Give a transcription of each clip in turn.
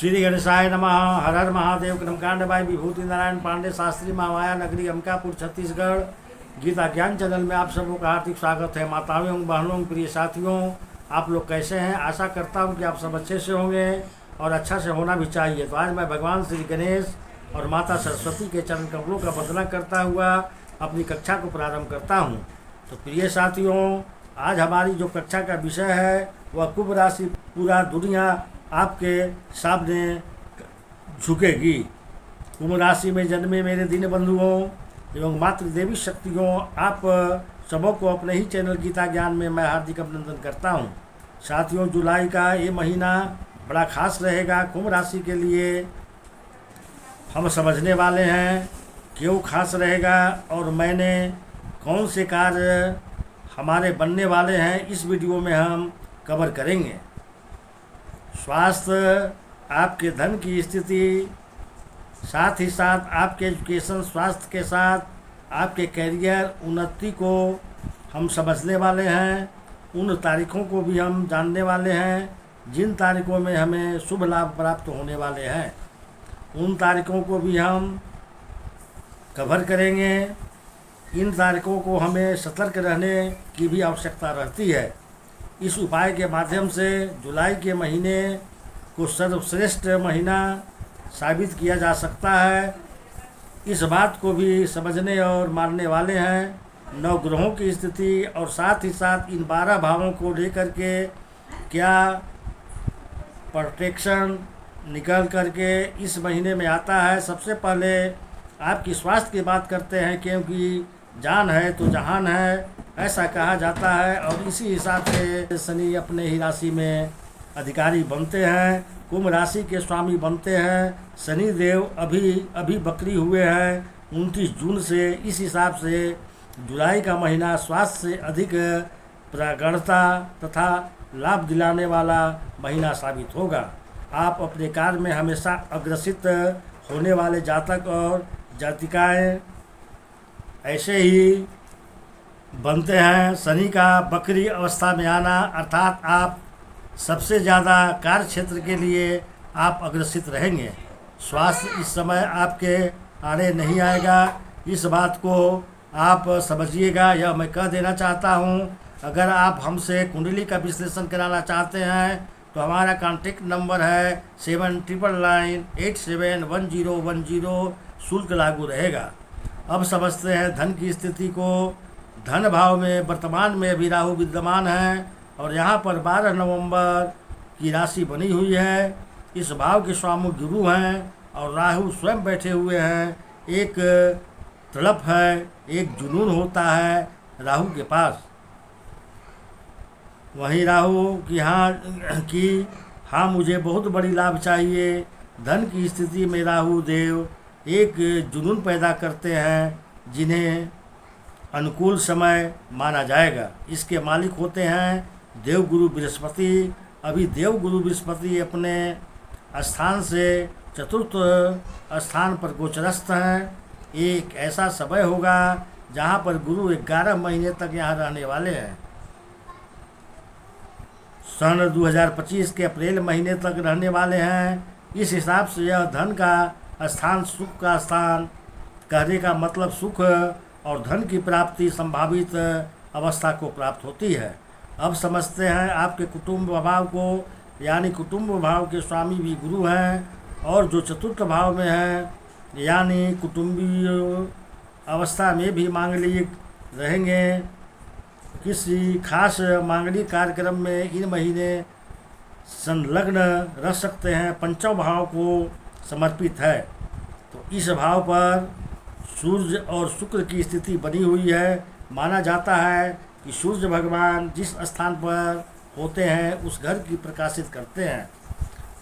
श्री गणेशाय नमः। हर हर महादेव। क्रमकांड बाई विभूति नारायण पांडे, शास्त्री, महामाया नगरी, अंबिकापुर, छत्तीसगढ़। गीता ज्ञान चैनल में आप सबों का हार्दिक स्वागत है। माताओं, बहनों, प्रिय साथियों, आप लोग कैसे हैं? आशा करता हूं कि आप सब अच्छे से होंगे और अच्छा से होना भी चाहिए। तो आज मैं भगवान श्री गणेश और माता सरस्वती के चरण कमलों का वंदना करता हुआ अपनी कक्षा को प्रारंभ करता हूं। तो प्रिय साथियों, आज हमारी जो कक्षा का विषय है वह कुंभ राशि। पूरा दुनिया आपके सामने झुकेगी। कुंभ राशि में जन्मे मेरे दीन बंधुओं एवं मातृदेवी शक्तियों, आप सबों को अपने ही चैनल गीता ज्ञान में मैं हार्दिक अभिनंदन करता हूं। साथियों, जुलाई का ये महीना बड़ा खास रहेगा कुंभ राशि के लिए। हम समझने वाले हैं क्यों खास रहेगा और मैंने कौन से कार्य हमारे बनने वाले हैं, इस वीडियो में हम कवर करेंगे। स्वास्थ्य, आपके धन की स्थिति, साथ ही साथ आपके एजुकेशन, स्वास्थ्य के साथ आपके कैरियर उन्नति को हम समझने वाले हैं। उन तारीखों को भी हम जानने वाले हैं जिन तारीखों में हमें शुभ लाभ प्राप्त होने वाले हैं। उन तारीखों को भी हम कवर करेंगे। इन तारीखों को हमें सतर्क रहने की भी आवश्यकता रहती है। इस उपाय के माध्यम से जुलाई के महीने को सर्वश्रेष्ठ महीना साबित किया जा सकता है। इस बात को भी समझने और मानने वाले हैं। 9 ग्रहों की स्थिति और साथ ही साथ इन 12 भावों को लेकर के क्या प्रोटेक्शन निकल करके इस महीने में आता है। सबसे पहले आपकी स्वास्थ्य की बात करते हैं, क्योंकि जान है तो जहान है, ऐसा कहा जाता है। और इसी हिसाब से शनि अपने ही राशि में अधिकारी बनते हैं, कुंभ राशि के स्वामी बनते हैं। शनि देव अभी बकरी हुए हैं 29 जून से। इस हिसाब से जुलाई का महीना स्वास्थ्य से अधिक प्रगाढ़ता तथा लाभ दिलाने वाला महीना साबित होगा। आप अपने कार्य में हमेशा अग्रसित होने वाले जातक और जातिकाएं ऐसे ही बनते हैं। शनि का बकरी अवस्था में आना अर्थात आप सबसे ज़्यादा कार्य क्षेत्र के लिए आप अग्रसित रहेंगे। स्वास्थ्य इस समय आपके आड़े नहीं आएगा, इस बात को आप समझिएगा। यह मैं कह देना चाहता हूँ। अगर आप हमसे कुंडली का विश्लेषण कराना चाहते हैं तो हमारा कॉन्टेक्ट नंबर है 7999871010। शुल्क लागू रहेगा। अब समझते हैं धन की स्थिति को। धन भाव में वर्तमान में अभी राहु विद्यमान है और यहाँ पर 12 नवंबर की राशि बनी हुई है। इस भाव के स्वामी गुरु हैं और राहु स्वयं बैठे हुए हैं। एक तड़प है, एक जुनून होता है राहु के पास। वहीं राहु की हाँ मुझे बहुत बड़ी लाभ चाहिए। धन की स्थिति में राहु देव एक जुनून पैदा करते हैं जिन्हें अनुकूल समय माना जाएगा। इसके मालिक होते हैं देवगुरु बृहस्पति। अभी देवगुरु बृहस्पति अपने स्थान से चतुर्थ स्थान पर गोचरस्थ हैं। एक ऐसा समय होगा जहां पर गुरु 11 महीने तक यहां रहने वाले हैं। सन 2025 के अप्रैल महीने तक रहने वाले हैं। इस हिसाब से यह धन का स्थान, सुख का स्थान, कहने का मतलब सुख और धन की प्राप्ति संभावित अवस्था को प्राप्त होती है। अब समझते हैं आपके कुटुंब भाव को, यानी कुटुंब भाव के स्वामी भी गुरु हैं और जो चतुर्थ भाव में हैं यानी कुटुंबीय अवस्था में भी मांगलिक रहेंगे। किसी खास मांगलिक कार्यक्रम में इन महीने संलग्न रह सकते हैं। पंचम भाव को समर्पित है। तो इस भाव पर सूर्य और शुक्र की स्थिति बनी हुई है। माना जाता है कि सूर्य भगवान जिस स्थान पर होते हैं उस घर की प्रकाशित करते हैं।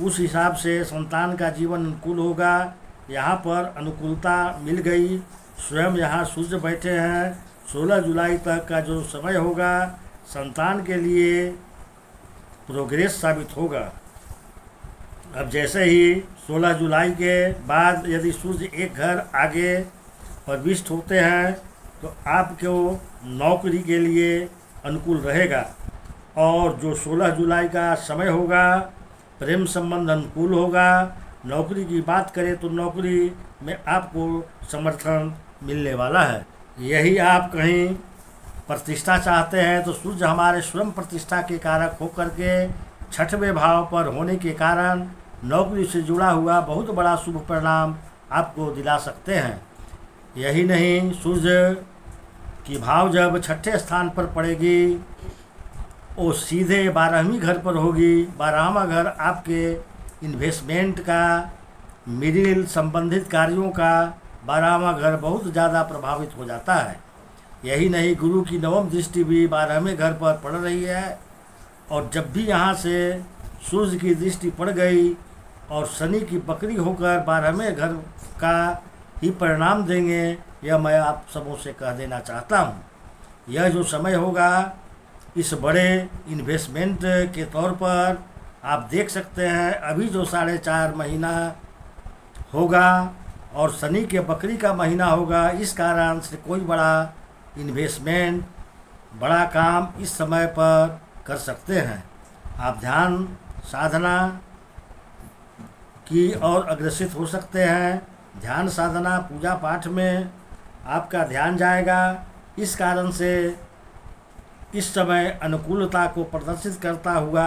उस हिसाब से संतान का जीवन अनुकूल होगा। यहाँ पर अनुकूलता मिल गई। स्वयं यहाँ सूर्य बैठे हैं। 16 जुलाई तक का जो समय होगा संतान के लिए प्रोग्रेस साबित होगा। अब जैसे ही 16 जुलाई के बाद यदि सूर्य एक घर आगे प्रविष्ट होते हैं तो आपको नौकरी के लिए अनुकूल रहेगा। और जो 16 जुलाई का समय होगा प्रेम संबंध अनुकूल होगा। नौकरी की बात करें तो नौकरी में आपको समर्थन मिलने वाला है। यही आप कहीं प्रतिष्ठा चाहते हैं तो सूर्य हमारे स्वयं प्रतिष्ठा के कारक होकर के 6वें भाव पर होने के कारण नौकरी से जुड़ा हुआ बहुत बड़ा शुभ परिणाम आपको दिला सकते हैं। यही नहीं, सूर्य की भाव जब 6ठे स्थान पर पड़ेगी वो सीधे 12वीं घर पर होगी। 12वां घर आपके इन्वेस्टमेंट का, मिडिल संबंधित कार्यों का 12वां घर बहुत ज़्यादा प्रभावित हो जाता है। यही नहीं, गुरु की 9वीं दृष्टि भी 12वें घर पर पड़ रही है और जब भी यहाँ से सूर्य की दृष्टि पड़ गई और शनि की बकरी होकर 12वें घर का ही परिणाम देंगे, यह मैं आप सबों से कह देना चाहता हूँ। यह जो समय होगा इस बड़े इन्वेस्टमेंट के तौर पर आप देख सकते हैं, अभी जो 4.5 महीना होगा और शनि के बकरी का महीना होगा, इस कारण से कोई बड़ा इन्वेस्टमेंट, बड़ा काम इस समय पर कर सकते हैं। आप ध्यान साधना की ओर अग्रसित हो सकते हैं। ध्यान साधना पूजा पाठ में आपका ध्यान जाएगा। इस कारण से इस समय अनुकूलता को प्रदर्शित करता हुआ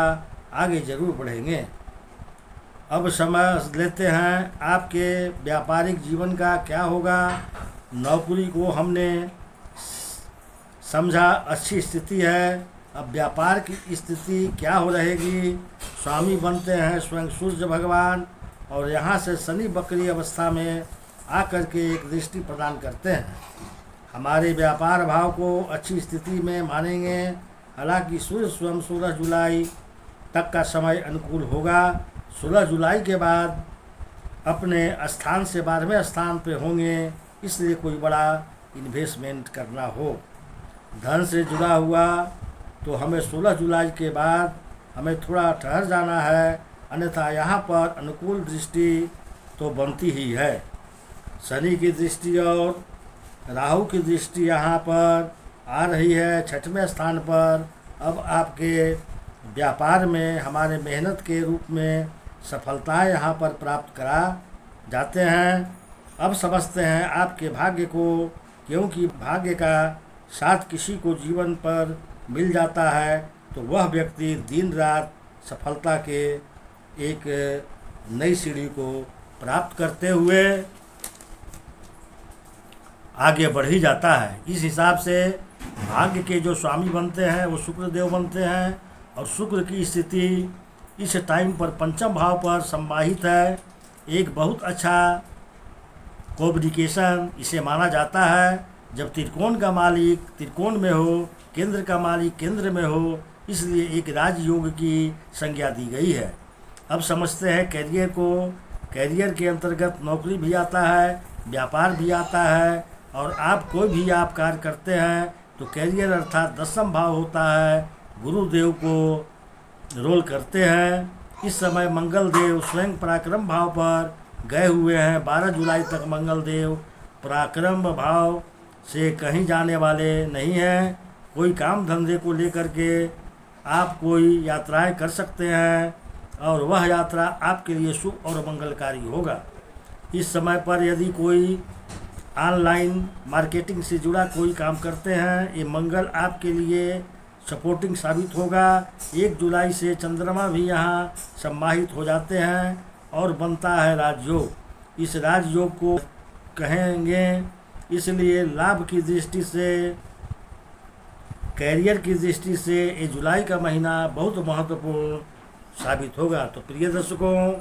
आगे जरूर बढ़ेंगे। अब समझ लेते हैं आपके व्यापारिक जीवन का क्या होगा। नौकरी को हमने समझा अच्छी स्थिति है, अब व्यापार की स्थिति क्या हो रहेगी। स्वामी बनते हैं स्वयं सूर्य भगवान और यहाँ से शनि बकरी अवस्था में आकर के एक दृष्टि प्रदान करते हैं। हमारे व्यापार भाव को अच्छी स्थिति में मानेंगे। हालांकि सूर्य स्वयं 16 जुलाई तक का समय अनुकूल होगा। 16 जुलाई के बाद अपने स्थान से 12वें स्थान पे होंगे, इसलिए कोई बड़ा इन्वेस्टमेंट करना हो, धन से जुड़ा हुआ तो हमें 16 जुलाई के बाद हमें थोड़ा ठहर जाना है, अन्यथा यहाँ पर अनुकूल दृष्टि तो बनती ही है। शनि की दृष्टि और राहु की दृष्टि यहाँ पर आ रही है 6वें स्थान पर। अब आपके व्यापार में हमारे मेहनत के रूप में सफलताएं यहाँ पर प्राप्त करा जाते हैं। अब समझते हैं आपके भाग्य को, क्योंकि भाग्य का साथ किसी को जीवन पर मिल जाता है तो वह व्यक्ति दिन रात सफलता के एक नई सीढ़ी को प्राप्त करते हुए आगे बढ़ ही जाता है। इस हिसाब से भाग्य के जो स्वामी बनते हैं वो शुक्र देव बनते हैं और शुक्र की स्थिति इस टाइम पर 5म भाव पर संवाहित है। एक बहुत अच्छा कॉम्युनिकेशन इसे माना जाता है। जब त्रिकोण का मालिक त्रिकोण में हो, केंद्र का मालिक केंद्र में हो, इसलिए एक राजयोग की संज्ञा दी गई है। अब समझते हैं कैरियर को। कैरियर के अंतर्गत नौकरी भी आता है, व्यापार भी आता है और आप कोई भी आप कार्य करते हैं तो कैरियर अर्थात 10म भाव होता है, गुरुदेव को रोल करते हैं। इस समय मंगल देव स्वयं पराक्रम भाव पर गए हुए हैं। 12 जुलाई तक मंगल देव पराक्रम भाव से कहीं जाने वाले नहीं हैं। कोई काम धंधे को लेकर के आप कोई यात्राएं कर सकते हैं और वह यात्रा आपके लिए शुभ और मंगलकारी होगा। इस समय पर यदि कोई ऑनलाइन मार्केटिंग से जुड़ा कोई काम करते हैं, ये मंगल आपके लिए सपोर्टिंग साबित होगा। 1 जुलाई से चंद्रमा भी यहाँ सम्माहित हो जाते हैं और बनता है राजयोग। इस राजयोग को कहेंगे, इसलिए लाभ की दृष्टि से, कैरियर की दृष्टि से ये जुलाई का महीना बहुत महत्वपूर्ण साबित होगा। तो प्रिय दर्शकों,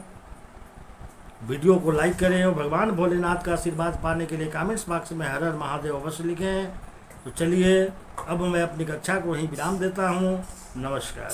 वीडियो को लाइक करें और भगवान भोलेनाथ का आशीर्वाद पाने के लिए कमेंट्स बॉक्स में हर हर महादेव अवश्य लिखें। तो चलिए अब मैं अपनी कक्षा को यहीं विराम देता हूँ। नमस्कार।